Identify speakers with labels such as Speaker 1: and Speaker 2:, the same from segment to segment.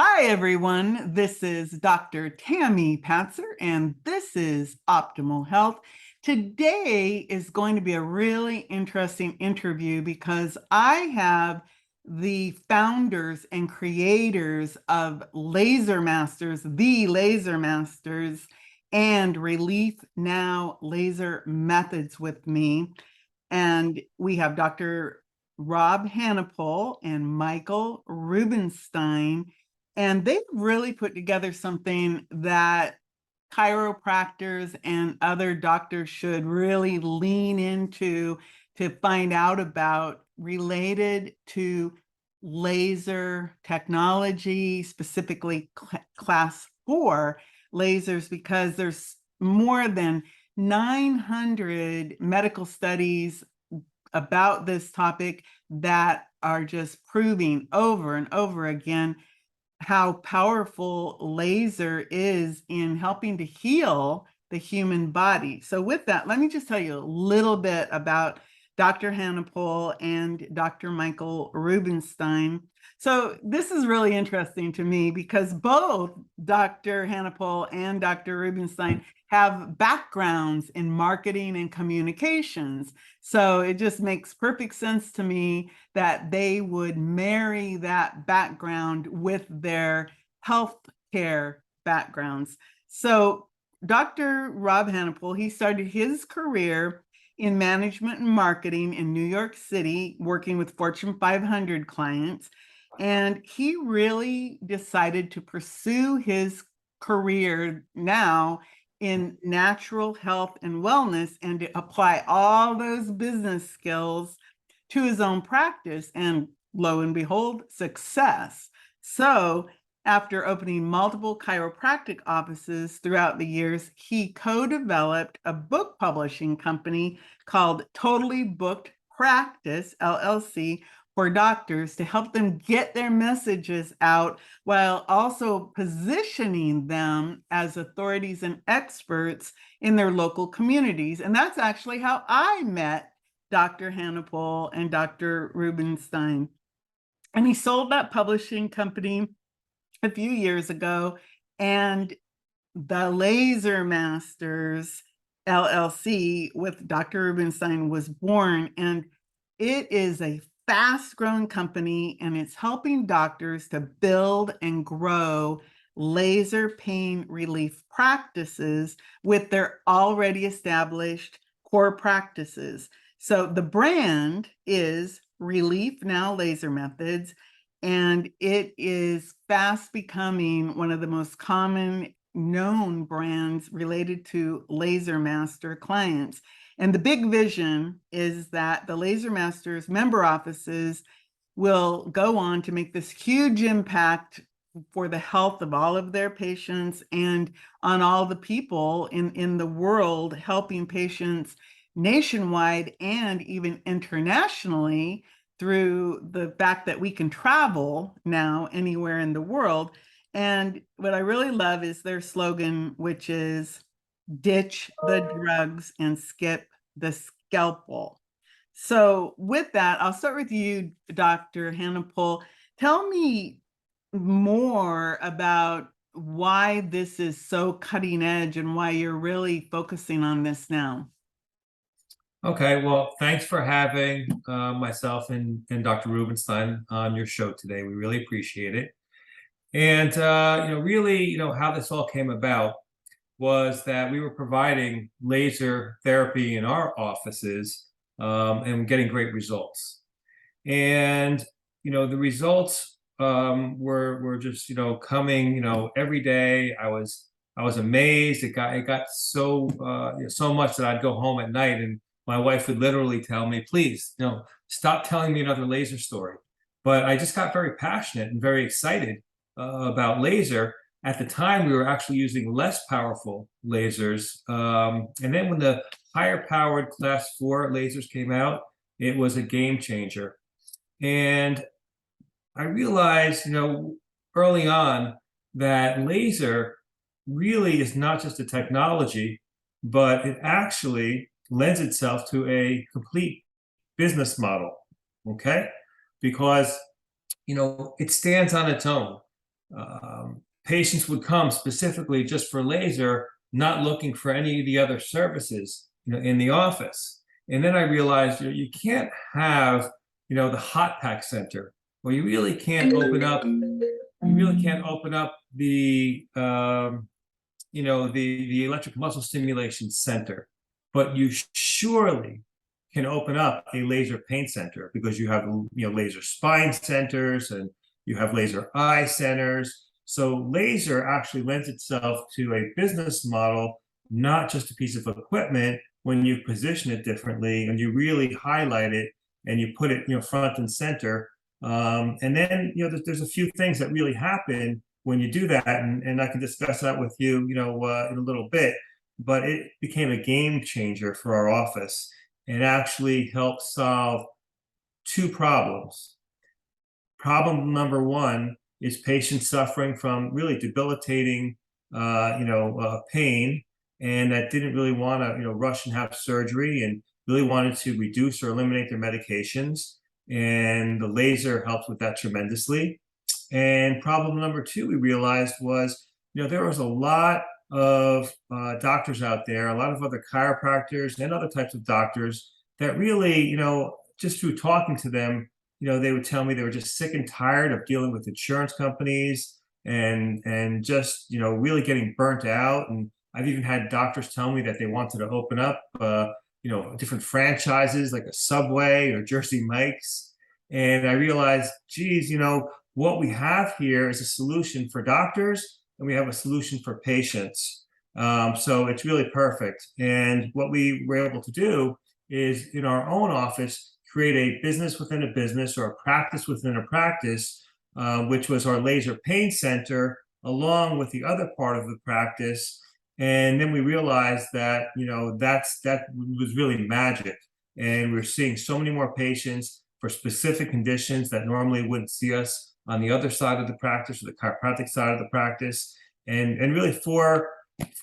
Speaker 1: Hi, everyone. This is Dr. Tammy Patzer, and this is Optimal Health. Today is going to be a really interesting interview because I have the founders and creators of Laser Masters, the Laser Masters, and ReliefNow Laser Methods with me. And we have Dr. Rob Hanopole and Michael Rubenstein. And they've really put together something that chiropractors and other doctors should really lean into to find out about related to laser technology, specifically class 4 lasers, because there's more than 900 medical studies about this topic that are just proving over and over again how powerful laser is in helping to heal the human body. So with that, let me just tell you a little bit about Dr. Hanopole and Dr. Michael Rubenstein. So this is really interesting to me because both Dr. Hanopole and Dr. Rubenstein have backgrounds in marketing and communications. So it just makes perfect sense to me that they would marry that background with their healthcare backgrounds. So Dr. Rob Hanopole, he started his career in management and marketing in New York City, working with Fortune 500 clients. And he really decided to pursue his career now in natural health and wellness and to apply all those business skills to his own practice, and lo and behold, success. So after opening multiple chiropractic offices throughout the years, he co-developed a book publishing company called Totally Booked Practice, LLC, for doctors to help them get their messages out while also positioning them as authorities and experts in their local communities. And that's actually how I met Dr. Hanopole and Dr. Rubenstein. And he sold that publishing company a few years ago, and the Laser Masters LLC with Dr. Rubenstein was born. And it is a fast-growing company, and it's helping doctors to build and grow laser pain relief practices with their already established core practices. So the brand is ReliefNow Laser Methods, and it is fast becoming one of the most common known brands related to Laser Master clients. And the big vision is that the Laser Masters member offices will go on to make this huge impact for the health of all of their patients and on all the people in the world, helping patients nationwide and even internationally through the fact that we can travel now anywhere in the world. And what I really love is their slogan, which is ditch the drugs and skip the scalpel. So with that, I'll start with you, Dr. Hanopole. Tell me more about why this is so cutting edge and why you're really focusing on this now.
Speaker 2: Okay, well, thanks for having myself and Dr. Rubenstein on your show today. We really appreciate it. And really, how this all came about was that we were providing laser therapy in our offices and getting great results. And the results were just coming every day. I was amazed. It got so so much that I'd go home at night and my wife would literally tell me, please, stop telling me another laser story. But I just got very passionate and very excited about laser. At the time, we were actually using less powerful lasers. And then when the higher powered class 4 lasers came out, it was a game changer. And I realized, early on that laser really is not just a technology, but it actually lends itself to a complete business model, okay? Because, it stands on its own. patients would come specifically just for laser, not looking for any of the other services, in the office. And then I realized, you can't have, the hot pack center, or you really can't open up. The the electric muscle stimulation center, but you surely can open up a laser pain center, because you have laser spine centers, and you have laser eye centers. So laser actually lends itself to a business model, not just a piece of equipment, when you position it differently and you really highlight it and you put it front and center. And then there's a few things that really happen when you do that, and I can discuss that with you in a little bit. But it became a game changer for our office, and actually helped solve two problems. Problem number one is patients suffering from really debilitating pain, and that didn't really want to rush and have surgery, and really wanted to reduce or eliminate their medications, and the laser helps with that tremendously. And problem number two, we realized, was there was a lot of doctors out there, a lot of other chiropractors and other types of doctors, that really, just through talking to them, they would tell me they were just sick and tired of dealing with insurance companies, and just really getting burnt out. And I've even had doctors tell me that they wanted to open up different franchises, like a Subway or Jersey Mike's. And I realized, geez, what we have here is a solution for doctors, and we have a solution for patients. So it's really perfect. And what we were able to do is, in our own office, create a business within a business, or a practice within a practice, which was our laser pain center, along with the other part of the practice. And then we realized that that was really magic, and we're seeing so many more patients for specific conditions that normally wouldn't see us on the other side of the practice, or the chiropractic side of the practice. And really four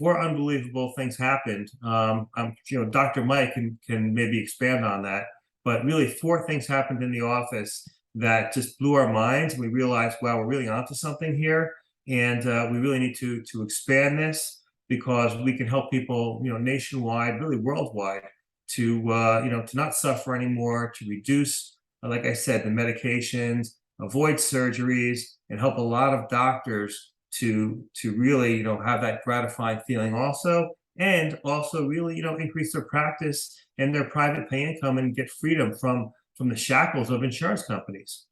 Speaker 2: unbelievable things happened. Dr. Mike can maybe expand on that, but really four things happened in the office that just blew our minds. And we realized, wow, we're really onto something here, and we really need to expand this, because we can help people, nationwide, really worldwide, to to not suffer anymore, to reduce, like I said, the medications, avoid surgeries, and help a lot of doctors to really have that gratifying feeling also, and also really increase their practice and their private pay income, and get freedom from the shackles of insurance companies.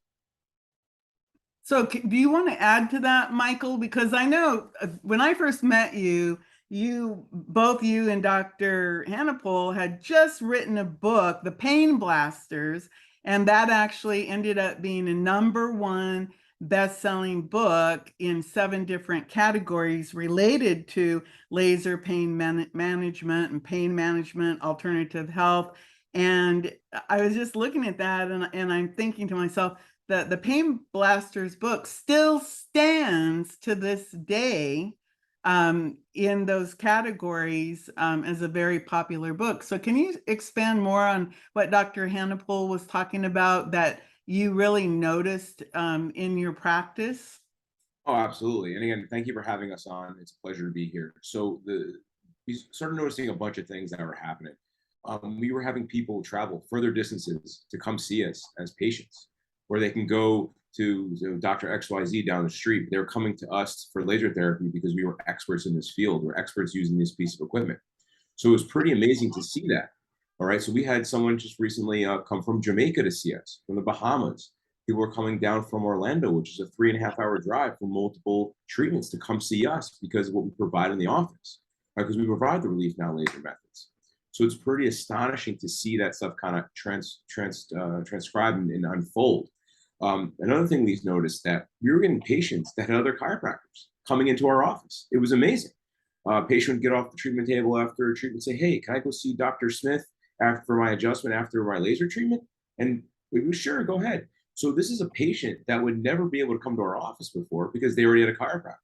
Speaker 1: So do you want to add to that, Michael? Because I know when I first met you, both you and Dr. Hanopole had just written a book, The Pain Blasters, and that actually ended up being a #1 best-selling book in 7 different categories related to laser pain management and pain management, alternative health. And I was just looking at that, and I'm thinking to myself, the Pain Blasters book still stands to this day in those categories as a very popular book. So can you expand more on what Dr. Hanopole was talking about that you really noticed in your practice?
Speaker 3: Oh, absolutely. And again, thank you for having us on. It's a pleasure to be here. So we started noticing a bunch of things that were happening. We were having people travel further distances to come see us as patients, where they can go to Dr. XYZ down the street. They were coming to us for laser therapy because we were experts in this field. We're experts using this piece of equipment. So it was pretty amazing to see that. All right. So we had someone just recently come from Jamaica to see us, from the Bahamas. People were coming down from Orlando, which is a 3.5-hour drive for multiple treatments, to come see us because of what we provide in the office, right? Because we provide the ReliefNow Laser Methods. So it's pretty astonishing to see that stuff kind of transcribe and unfold. Another thing we've noticed, that we were getting patients that had other chiropractors coming into our office. It was amazing. Patient would get off the treatment table after a treatment, say, "Hey, can I go see Dr. Smith for my adjustment after my laser treatment?" And we were, "Sure, go ahead." So this is a patient that would never be able to come to our office before because they already had a chiropractor.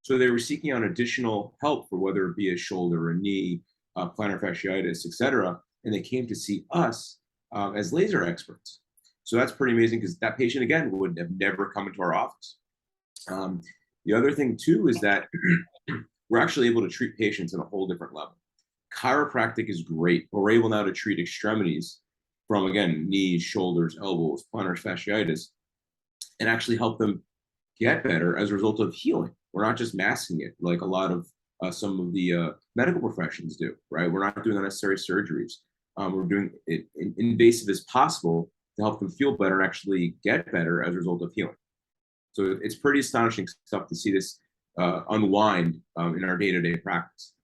Speaker 3: So they were seeking out additional help for whether it be a shoulder, a knee, plantar fasciitis, etc. And they came to see us as laser experts. So that's pretty amazing, because that patient, again, would have never come into our office. The other thing too is that we're actually able to treat patients at a whole different level. Chiropractic is great, but we're able now to treat extremities from, again, knees, shoulders, elbows, plantar fasciitis, and actually help them get better as a result of healing. We're not just masking it like a lot of some of the medical professions do, right? We're not doing unnecessary surgeries. We're doing it invasive as possible to help them feel better and actually get better as a result of healing. So it's pretty astonishing stuff to see this unwind in our day-to-day practice.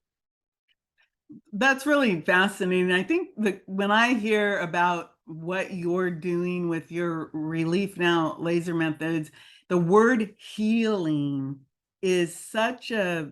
Speaker 1: That's really fascinating. I think that when I hear about what you're doing with your ReliefNow laser methods, the word healing is such a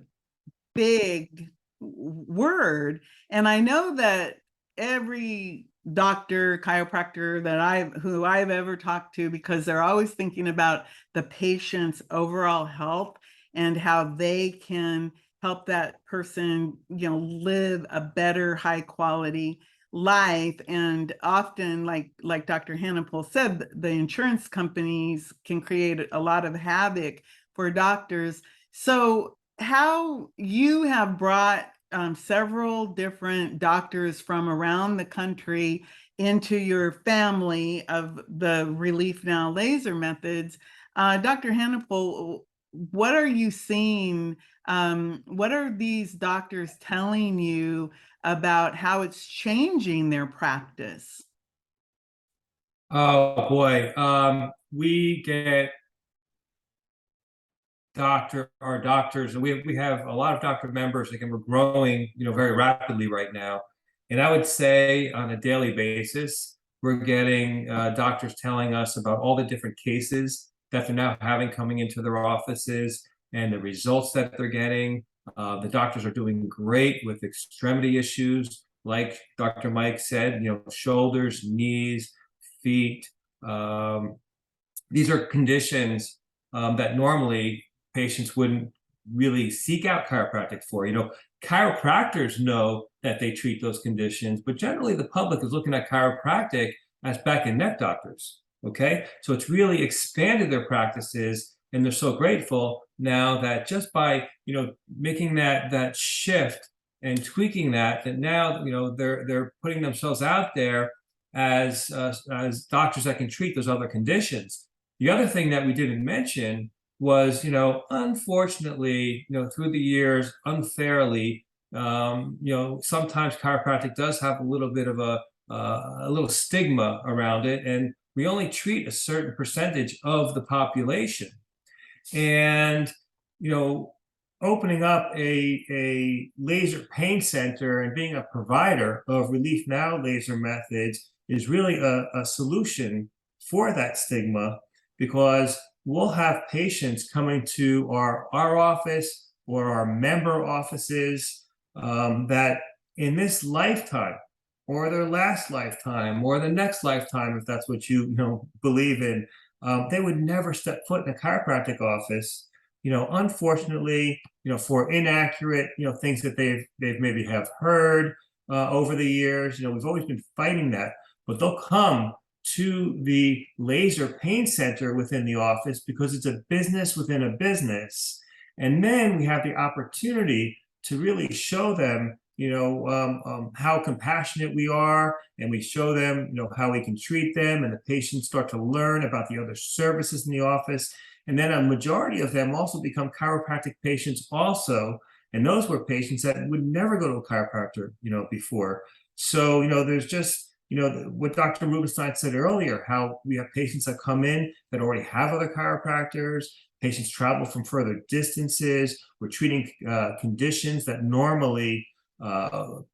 Speaker 1: big word. And I know that every doctor, chiropractor who I've ever talked to, because they're always thinking about the patient's overall health and how they can help that person, live a better, high quality life. And often, like Dr. Hanopole said, the insurance companies can create a lot of havoc for doctors. So how you have brought several different doctors from around the country into your family of the ReliefNow laser methods. Dr. Hanopole, what are you seeing? What are these doctors telling you about how it's changing their practice?
Speaker 2: Oh boy, we get our doctors, and we have a lot of doctor members. Again, we're growing, very rapidly right now. And I would say on a daily basis, we're getting doctors telling us about all the different cases that they're now having coming into their offices and the results that they're getting. The doctors are doing great with extremity issues, like Dr. Mike said, shoulders, knees, feet. These are conditions that normally patients wouldn't really seek out chiropractic for. Chiropractors know that they treat those conditions, but generally the public is looking at chiropractic as back and neck doctors. Okay, so it's really expanded their practices, and they're so grateful now that just by making that shift and tweaking that now they're putting themselves out there as doctors that can treat those other conditions. The other thing that we didn't mention was, unfortunately, through the years, unfairly, sometimes chiropractic does have a little bit of a little stigma around it, and we only treat a certain percentage of the population. And, opening up a laser pain center and being a provider of ReliefNow laser methods is really a solution for that stigma, because we'll have patients coming to our office or our member offices that in this lifetime or their last lifetime or the next lifetime, if that's what you believe in, they would never step foot in a chiropractic office. Unfortunately, for inaccurate, things that they've maybe have heard over the years. We've always been fighting that, but they'll come to the laser pain center within the office because it's a business within a business. And then we have the opportunity to really show them, how compassionate we are, and we show them, how we can treat them, and the patients start to learn about the other services in the office. And then a majority of them also become chiropractic patients also. And those were patients that would never go to a chiropractor, before. So, there's just, what Dr. Rubenstein said earlier, how we have patients that come in that already have other chiropractors. Patients travel from further distances. We're treating conditions that normally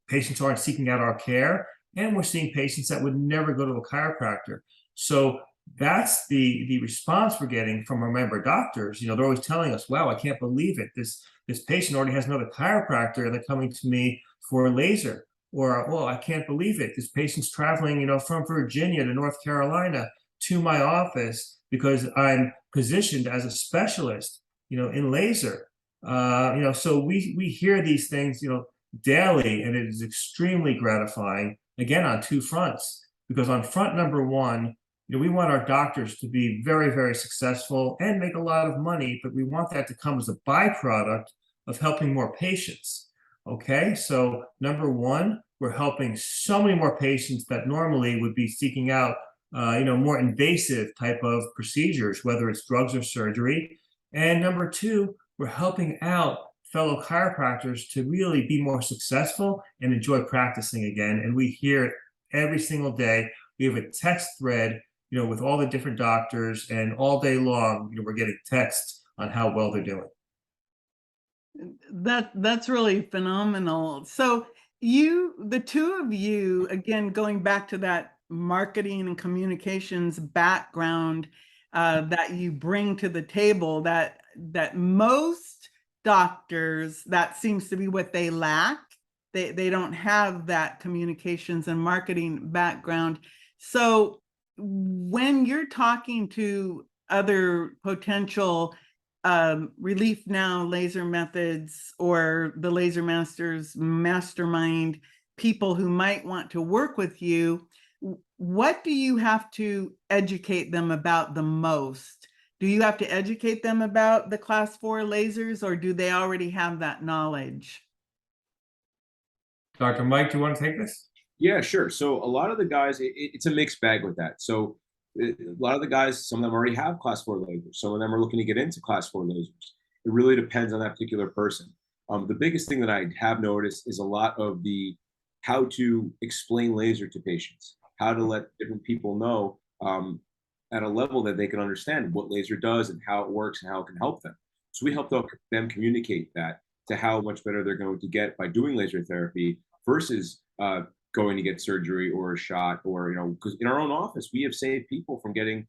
Speaker 2: patients aren't seeking out our care. And we're seeing patients that would never go to a chiropractor. So that's the response we're getting from our member doctors. They're always telling us, wow, I can't believe it. This patient already has another chiropractor and they're coming to me for a laser. Or, well, I can't believe it. This patient's traveling, from Virginia to North Carolina to my office because I'm positioned as a specialist, in laser. So we hear these things, daily, and it is extremely gratifying, again, on two fronts. Because on front number one, we want our doctors to be very, very successful and make a lot of money, but we want that to come as a byproduct of helping more patients. Okay, so number one, we're helping so many more patients that normally would be seeking out, more invasive type of procedures, whether it's drugs or surgery. And number two, we're helping out fellow chiropractors to really be more successful and enjoy practicing again. And we hear it every single day. We have a text thread, with all the different doctors, and all day long, we're getting texts on how well they're doing.
Speaker 1: That's really phenomenal. So the two of you, again, going back to that marketing and communications background that you bring to the table, that most doctors, that seems to be what they lack. They don't have that communications and marketing background. So when you're talking to other potential ReliefNow Laser Methods or the Laser Masters Mastermind people who might want to work with you, what do you have to educate them about the most? Do you have to educate them about the Class 4 lasers, or do they already have that knowledge?
Speaker 2: Dr. Mike, do you want to take this?
Speaker 3: Yeah, sure. So a lot of the guys, it's a mixed bag with that. So a lot of the guys, some of them already have class 4 lasers. Some of them are looking to get into class 4 lasers. It really depends on that particular person. The biggest thing that I have noticed is a lot of the how to explain laser to patients, how to let different people know at a level that they can understand what laser does and how it works and how it can help them. So we help them communicate that to how much better they're going to get by doing laser therapy versus going to get surgery or a shot, or because in our own office we have saved people from getting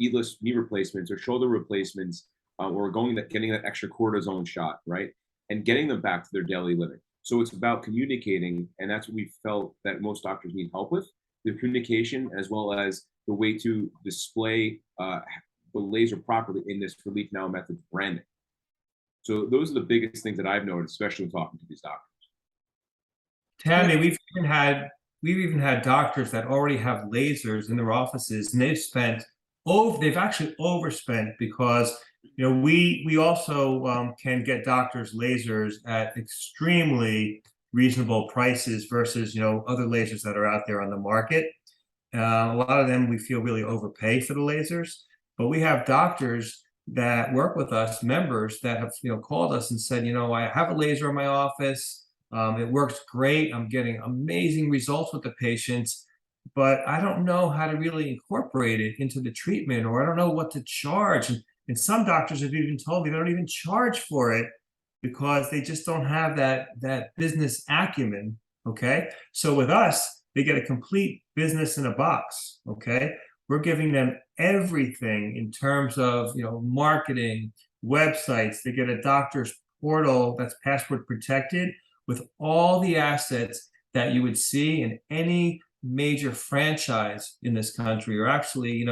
Speaker 3: leadless knee replacements or shoulder replacements, or getting that extra cortisone shot, right, and getting them back to their daily living. So it's about communicating, and that's what we felt that most doctors need help with: the communication as well as the way to display the laser properly in this ReliefNow Methods branding. So those are the biggest things that I've noticed, especially when talking to these doctors.
Speaker 2: Tammy, we've even had doctors that already have lasers in their offices, and they've actually overspent, because we also can get doctors lasers at extremely reasonable prices versus other lasers that are out there on the market. A lot of them we feel really overpay for the lasers, but we have doctors that work with us, members that have called us and said, I have a laser in my office. It works great. I'm getting amazing results with the patients, but I don't know how to really incorporate it into the treatment, or I don't know what to charge. And some doctors have even told me they don't even charge for it because they just don't have that business acumen. Okay. So with us, they get a complete business in a box. Okay. We're giving them everything in terms of, marketing, websites. They get a doctor's portal that's password protected, with all the assets that you would see in any major franchise in this country, or actually,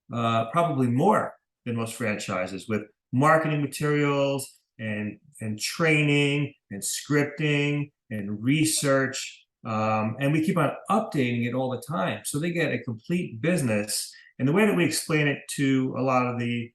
Speaker 2: probably more than most franchises, with marketing materials and training and scripting and research. And we keep on updating it all the time. So they get a complete business. And the way that we explain it to a lot of the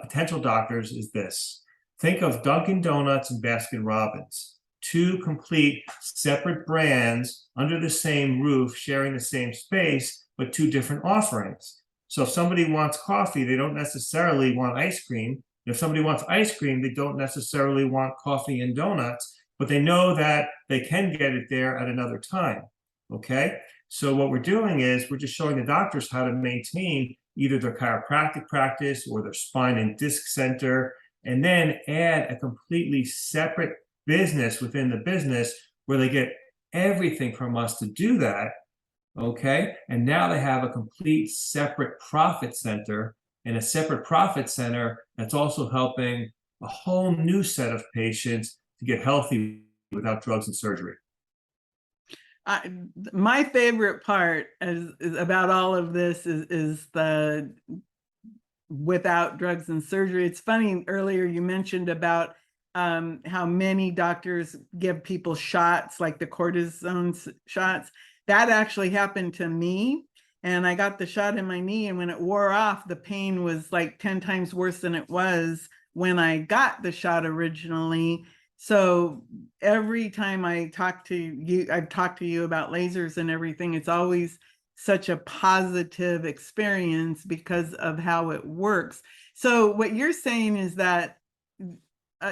Speaker 2: potential doctors is this: think of Dunkin' Donuts and Baskin Robbins. Two complete separate brands under the same roof, sharing the same space, but two different offerings. So if somebody wants coffee, they don't necessarily want ice cream. If somebody wants ice cream, they don't necessarily want coffee and donuts, but they know that they can get it there at another time. Okay. So what we're doing is we're just showing the doctors how to maintain either their chiropractic practice or their spine and disc center, and then add a completely separate business within the business where they get everything from us to do that. Okay. And now they have a complete separate profit center, and a separate profit center that's also helping a whole new set of patients to get healthy without drugs and surgery.
Speaker 1: My favorite part is about all of this is the without drugs and surgery. It's funny, earlier you mentioned about how many doctors give people shots, like the cortisone shots. That actually happened to me. and I got the shot in my knee, and when it wore off, the pain was like 10 times worse than it was when I got the shot originally. So every time I talk to you, I've talked to you about lasers and everything, it's always such a positive experience because of how it works. So what you're saying is that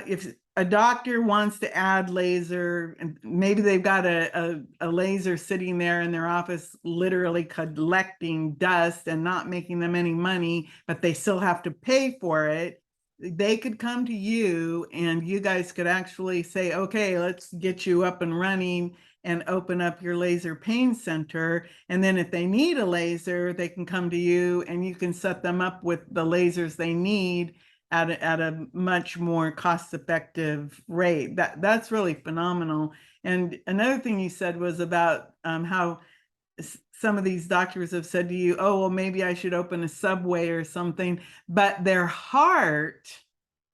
Speaker 1: if a doctor wants to add laser, and maybe they've got a laser sitting there in their office, literally collecting dust and not making them any money, but they still have to pay for it, they could come to you and you guys could actually say, okay, let's get you up and running and open up your laser pain center. And then if they need a laser, they can come to you and you can set them up with the lasers they need at a much more cost-effective rate. That's really phenomenal. And another thing you said was about how some of these doctors have said to you, oh, well, maybe I should open a Subway or something, but their heart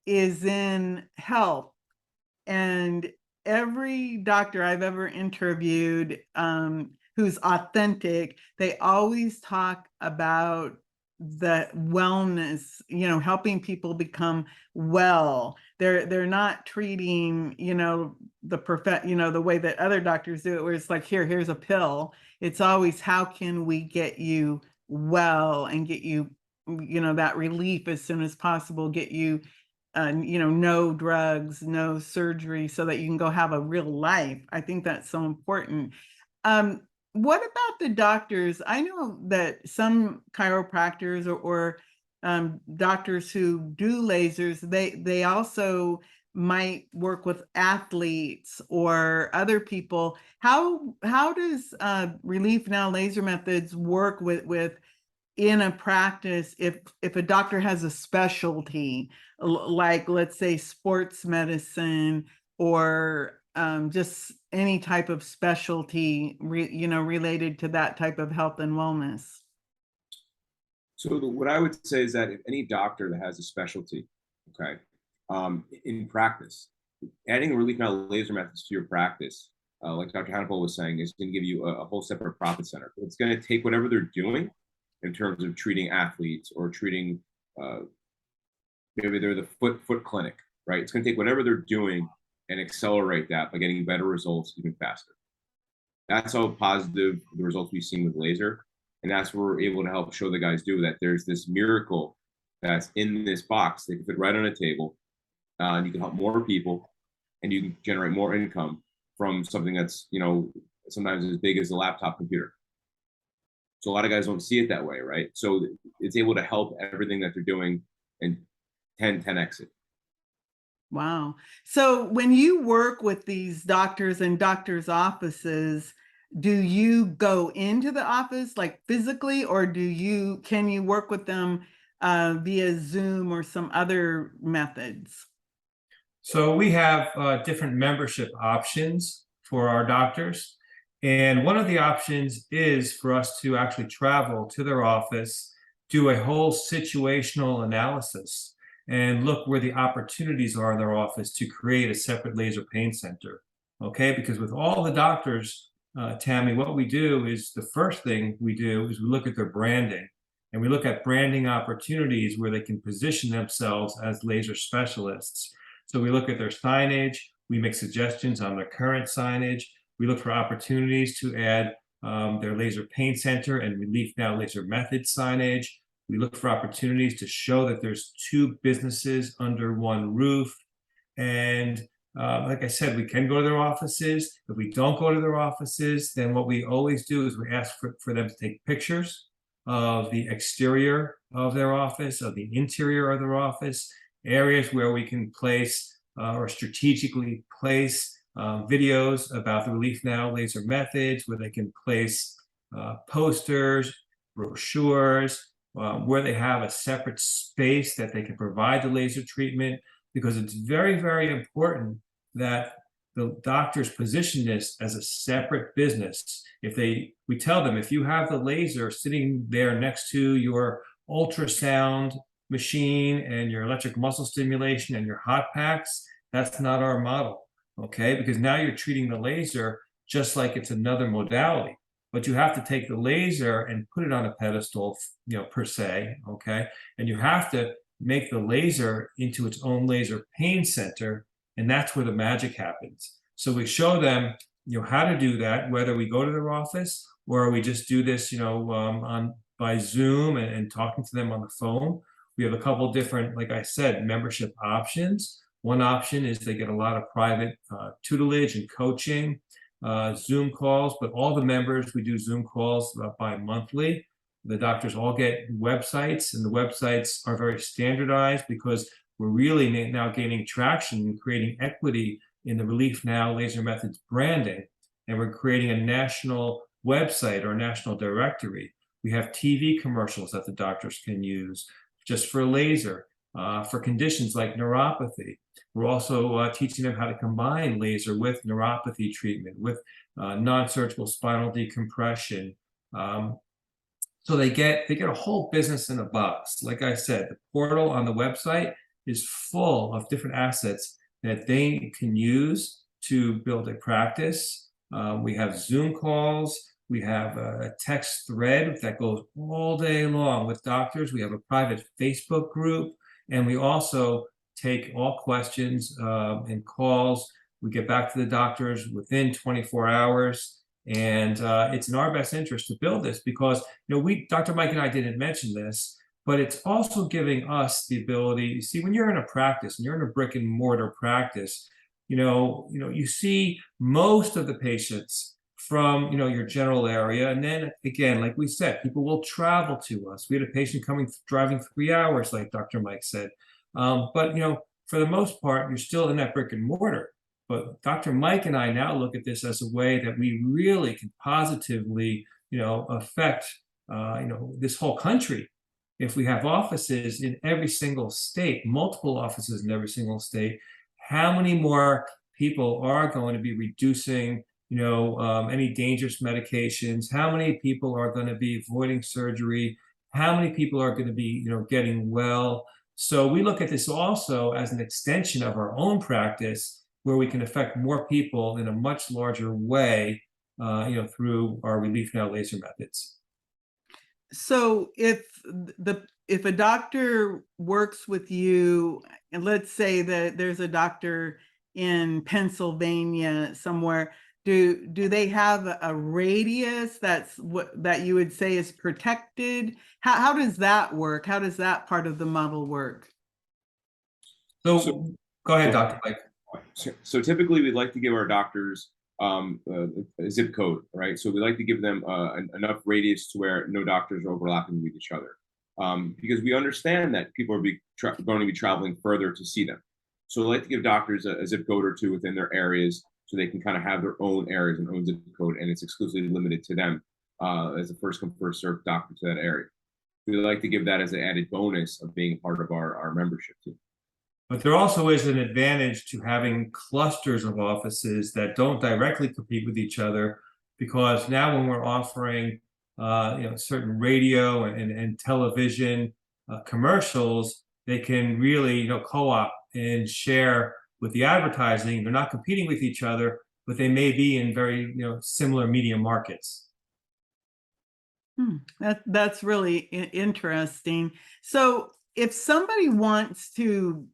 Speaker 1: is in health. And every doctor I've ever interviewed who's authentic, they always talk about the wellness, helping people become well. They're not treating, the way that other doctors do it, where it's like, here's a pill. It's always, how can we get you well and get you, that relief as soon as possible, get you no drugs, no surgery, so that you can go have a real life. I think that's so important. What about the doctors? I know that some chiropractors or doctors who do lasers, they also might work with athletes or other people. How does ReliefNow Laser Methods work with in a practice if a doctor has a specialty, like let's say sports medicine or just any type of specialty related to that type of health and wellness?
Speaker 3: So what I would say is that if any doctor that has a specialty, okay, in practice, adding ReliefNow Laser Methods to your practice, like Dr. Hanopole was saying, is going to give you a whole separate profit center. It's going to take whatever they're doing in terms of treating athletes or treating, maybe they're the foot clinic, right? It's going to take whatever they're doing and accelerate that by getting better results even faster. That's how positive the results we've seen with laser. And that's what we're able to help show the guys do, that there's this miracle that's in this box. They can fit right on a table, and you can help more people, and you can generate more income from something that's, sometimes as big as a laptop computer. So a lot of guys don't see it that way, right? So it's able to help everything that they're doing and 10x it.
Speaker 1: Wow. So when you work with these doctors and doctors' offices, do you go into the office like physically, or can you work with them via Zoom or some other methods?
Speaker 2: So we have different membership options for our doctors. And one of the options is for us to actually travel to their office, do a whole situational analysis, and look where the opportunities are in their office to create a separate laser pain center. Okay, because with all the doctors, Tammy, what we do is the first thing we do is we look at their branding, and we look at branding opportunities where they can position themselves as laser specialists. So we look at their signage, we make suggestions on their current signage, we look for opportunities to add their laser pain center and ReliefNow Laser Methods signage. We look for opportunities to show that there's two businesses under one roof. And like I said, we can go to their offices. If we don't go to their offices, then what we always do is we ask for them to take pictures of the exterior of their office, of the interior of their office, areas where we can place or strategically place videos about the ReliefNow Laser Methods, where they can place posters, brochures, where they have a separate space that they can provide the laser treatment, because it's very, very important that the doctors position this as a separate business. We tell them, if you have the laser sitting there next to your ultrasound machine and your electric muscle stimulation and your hot packs, that's not our model, okay? Because now you're treating the laser just like it's another modality. but you have to take the laser and put it on a pedestal, per se, okay? And you have to make the laser into its own laser pain center, and that's where the magic happens. So we show them, how to do that, whether we go to their office or we just do this, by Zoom and talking to them on the phone. We have a couple different, like I said, membership options. One option is they get a lot of private tutelage and coaching, Zoom calls, but all the members, we do Zoom calls bi-monthly. The doctors all get websites, and the websites are very standardized because we're really now gaining traction and creating equity in the ReliefNow Laser Methods branding. And we're creating a national website or national directory. We have TV commercials that the doctors can use just for laser, for conditions like neuropathy. We're also teaching them how to combine laser with neuropathy treatment, with non-surgical spinal decompression. So they get a whole business in a box. Like I said, the portal on the website is full of different assets that they can use to build a practice. We have Zoom calls. We have a text thread that goes all day long with doctors. We have a private Facebook group, and we also take all questions and calls. We get back to the doctors within 24 hours. And it's in our best interest to build this because, Dr. Mike and I didn't mention this, but it's also giving us the ability, you see, when you're in a practice and you're in a brick and mortar practice, you see most of the patients from, your general area. And then again, like we said, people will travel to us. We had a patient driving 3 hours, like Dr. Mike said. But, for the most part, you're still in that brick and mortar. But Dr. Mike and I now look at this as a way that we really can positively, affect, this whole country. If we have offices in every single state, multiple offices in every single state, how many more people are going to be reducing, any dangerous medications? How many people are going to be avoiding surgery? How many people are going to be, getting well? So we look at this also as an extension of our own practice, where we can affect more people in a much larger way, through our ReliefNow laser methods.
Speaker 1: So if a doctor works with you, and let's say that there's a doctor in Pennsylvania somewhere, do they have a radius that you would say is protected? How does that work? How does that part of the model work?
Speaker 2: So go ahead, Dr. Mike.
Speaker 3: So typically we'd like to give our doctors a zip code, right? So we like to give them enough radius to where no doctors are overlapping with each other, because we understand that people are going to be traveling further to see them. So we like to give doctors a zip code or two within their areas, so they can kind of have their own areas and own zip code, and it's exclusively limited to them as a first come first served doctor to that area. We like to give that as an added bonus of being part of our membership too.
Speaker 2: But there also is an advantage to having clusters of offices that don't directly compete with each other, because now when we're offering certain radio and television commercials, they can really co-op and share with the advertising. They're not competing with each other, but they may be in very similar media markets.
Speaker 1: That's really interesting. So if somebody wants to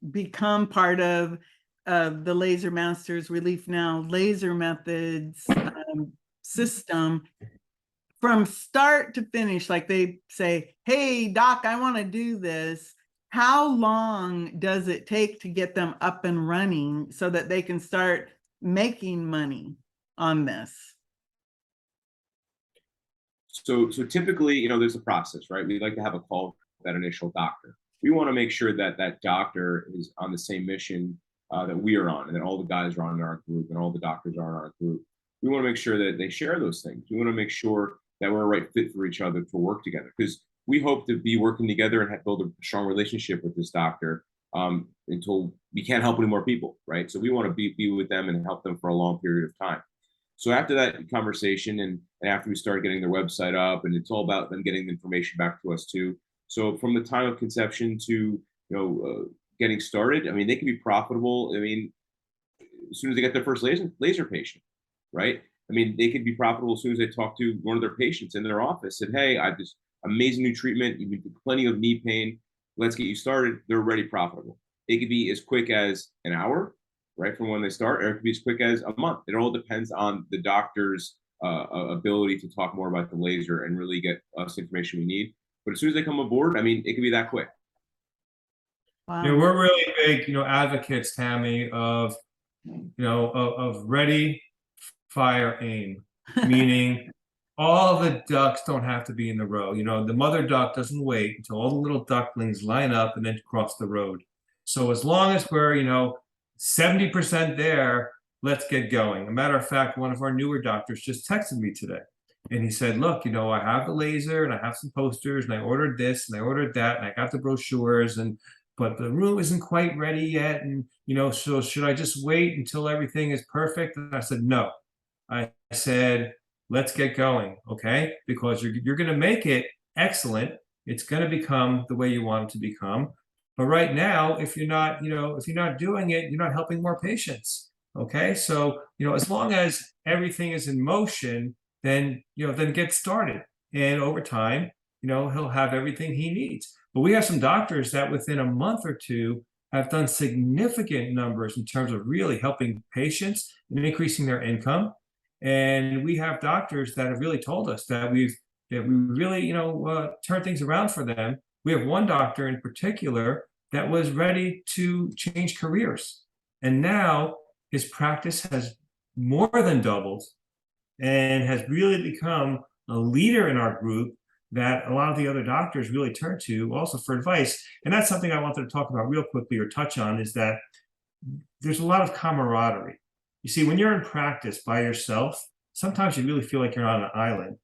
Speaker 1: become part of the Laser Masters ReliefNow Laser Methods system, from start to finish, like they say, hey, doc, I want to do this. How long does it take to get them up and running so that they can start making money on this?
Speaker 3: So typically, there's a process, right? We like to have a call with that initial doctor. We want to make sure that that doctor is on the same mission that we are on, and that all the guys are on in our group, and all the doctors are in our group. We want to make sure that they share those things. We want to make sure that we're a right fit for each other to work together, because we hope to be working together and build a strong relationship with this doctor until we can't help any more people, right? So we want to be with them and help them for a long period of time. So after that conversation, and after we start getting their website up, and it's all about them getting the information back to us too. So from the time of conception to getting started, I mean, they can be profitable. I mean, as soon as they get their first laser patient, right? I mean, they could be profitable as soon as they talk to one of their patients in their office and, hey, I have this amazing new treatment. You've been through plenty of knee pain. Let's get you started. They're already profitable. It could be as quick as an hour, right, from when they start, or it could be as quick as a month. It all depends on the doctor's ability to talk more about the laser and really get us information we need. But as soon as they come aboard, I mean, it could be that quick.
Speaker 1: Wow.
Speaker 2: We're really big, advocates, Tammy, of, of ready, fire, aim, meaning all the ducks don't have to be in the row. The mother duck doesn't wait until all the little ducklings line up and then cross the road. So as long as we're, 70% there, let's get going. A matter of fact, one of our newer doctors just texted me today. And he said, look, I have the laser and I have some posters and I ordered this and I ordered that and I got the brochures but the room isn't quite ready yet. And, so should I just wait until everything is perfect? And I said, no. I said, let's get going, okay? Because you're going to make it excellent. It's going to become the way you want it to become. But right now, if you're not doing it, you're not helping more patients, okay? So, as long as everything is in motion, then get started. And over time, he'll have everything he needs. But we have some doctors that within a month or two have done significant numbers in terms of really helping patients and increasing their income. And we have doctors that have really told us that we really, turn things around for them. We have one doctor in particular that was ready to change careers. And now his practice has more than doubled and has really become a leader in our group that a lot of the other doctors really turn to also for advice. And that's something I wanted to talk about real quickly or touch on, is that there's a lot of camaraderie. You see, when you're in practice by yourself, sometimes you really feel like you're on an island.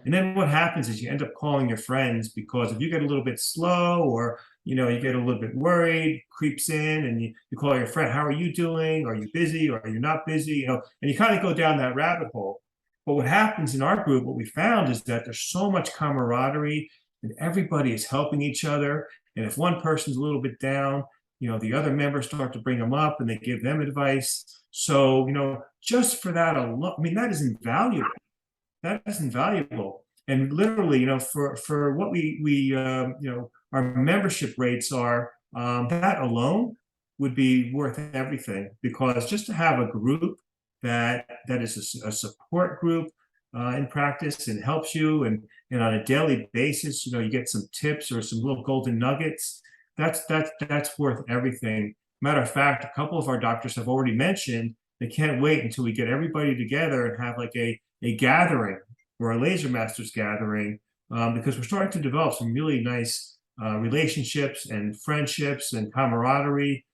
Speaker 2: And then what happens is you end up calling your friends, because if you get a little bit slow or, you get a little bit worried, creeps in, and you call your friend, how are you doing? Are you busy? Or are you not busy? And you kind of go down that rabbit hole. But what happens in our group, what we found is that there's so much camaraderie and everybody is helping each other. And if one person's a little bit down, the other members start to bring them up and they give them advice. So, just for that alone, I mean, that is invaluable. That is invaluable. And literally, for what we our membership rates are, that alone would be worth everything, because just to have a group that is a support group in practice and helps you and on a daily basis, you get some tips or some little golden nuggets. That's worth everything. Matter of fact, a couple of our doctors have already mentioned they can't wait until we get everybody together and have like a gathering or a Laser Masters gathering, because we're starting to develop some really nice relationships and friendships and camaraderie.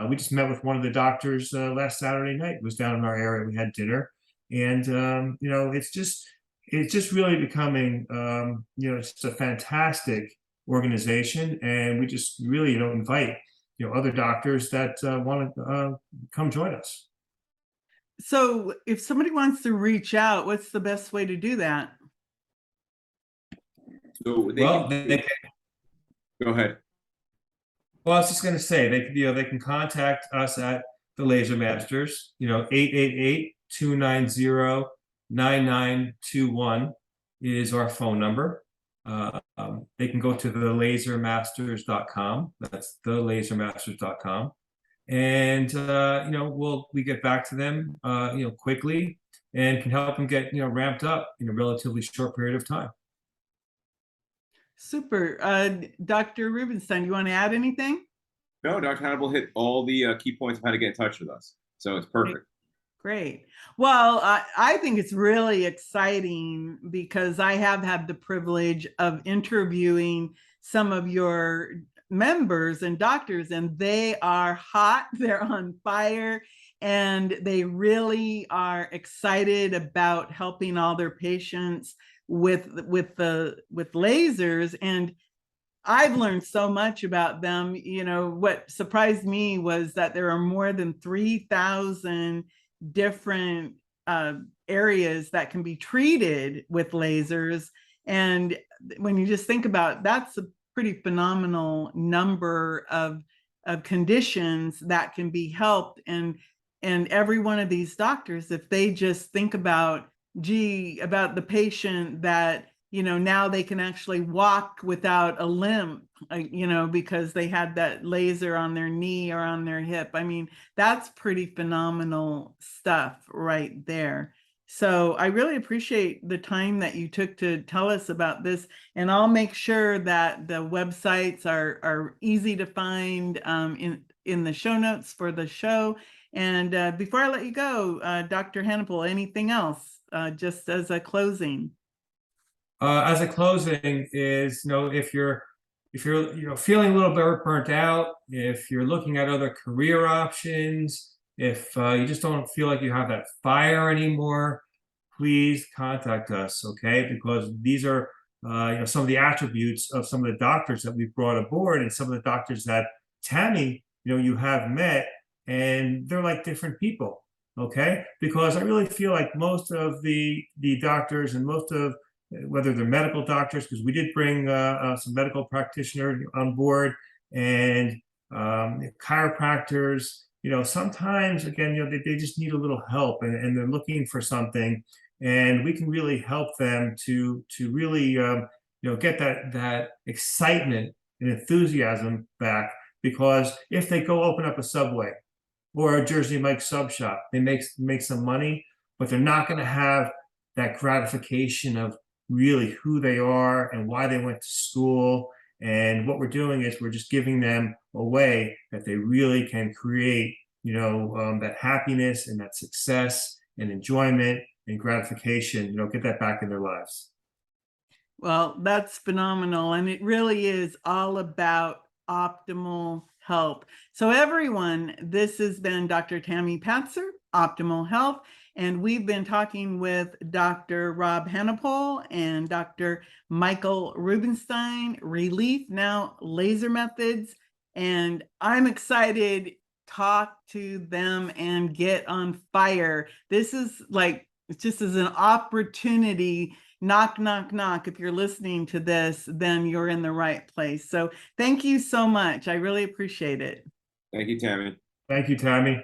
Speaker 2: We just met with one of the doctors last Saturday night. It was down in our area. We had dinner, and it's just really becoming it's just a fantastic organization, and we just really invite other doctors that want to come join us.
Speaker 1: So if somebody wants to reach out, what's the best way to do that?
Speaker 3: So
Speaker 2: Well, they can,
Speaker 3: go ahead.
Speaker 2: well, I was just going to say, they can contact us at the Laser Masters, 888-290-9921 is our phone number. They can go to thelasermasters.com. That's thelasermasters.com. And, we get back to them, quickly, and can help them get, ramped up in a relatively short period of time.
Speaker 1: Super. Dr. Rubenstein, you want to add anything?
Speaker 3: No, Dr. Hanopole hit all the key points of how to get in touch with us. So it's perfect.
Speaker 1: Great. Well, I think it's really exciting because I have had the privilege of interviewing some of your members and doctors, and they are hot, they're on fire, and they really are excited about helping all their patients with lasers. And I've learned so much about them. What surprised me was that there are more than 3,000 different areas that can be treated with lasers. And when you just think about, that's a pretty phenomenal number of conditions that can be helped. And And every one of these doctors, if they just think about, gee, about the patient that, you know, now they can actually walk without a limp, you know, because they had that laser on their knee or on their hip. I mean, that's pretty phenomenal stuff right there. So I really appreciate the time that you took to tell us about this, and I'll make sure that the websites are easy to find in the show notes for the show. And before I let you go, Dr. Hanopole, anything else just as a closing?
Speaker 2: As a closing is, if you're feeling a little bit burnt out, if you're looking at other career options, if you just don't feel like you have that fire anymore, please contact us, okay? Because these are some of the attributes of some of the doctors that we've brought aboard, and some of the doctors that Tammy, you have met, and they're like different people, okay? Because I really feel like most of the doctors, and most of, whether they're medical doctors, because we did bring some medical practitioners on board, and chiropractors, sometimes, again, they just need a little help, and they're looking for something, and we can really help them to really get that excitement and enthusiasm back. Because if they go open up a Subway or a Jersey Mike's sub shop, they make some money, but they're not going to have that gratification of really who they are and why they went to school. And what we're doing is we're just giving them a way that they really can create, that happiness and that success and enjoyment and gratification, get that back in their lives.
Speaker 1: Well, that's phenomenal. And it really is all about optimal health. So everyone, this has been Dr. Tammy Patzer, Optimal Health. And we've been talking with Dr. Rob Hanopole and Dr. Michael Rubenstein, ReliefNow Laser Methods. And I'm excited, talk to them and get on fire. This is like, it just is an opportunity. Knock, knock, knock. If you're listening to this, then you're in the right place. So thank you so much. I really appreciate it.
Speaker 3: Thank you, Tammy.
Speaker 2: Thank you, Tammy.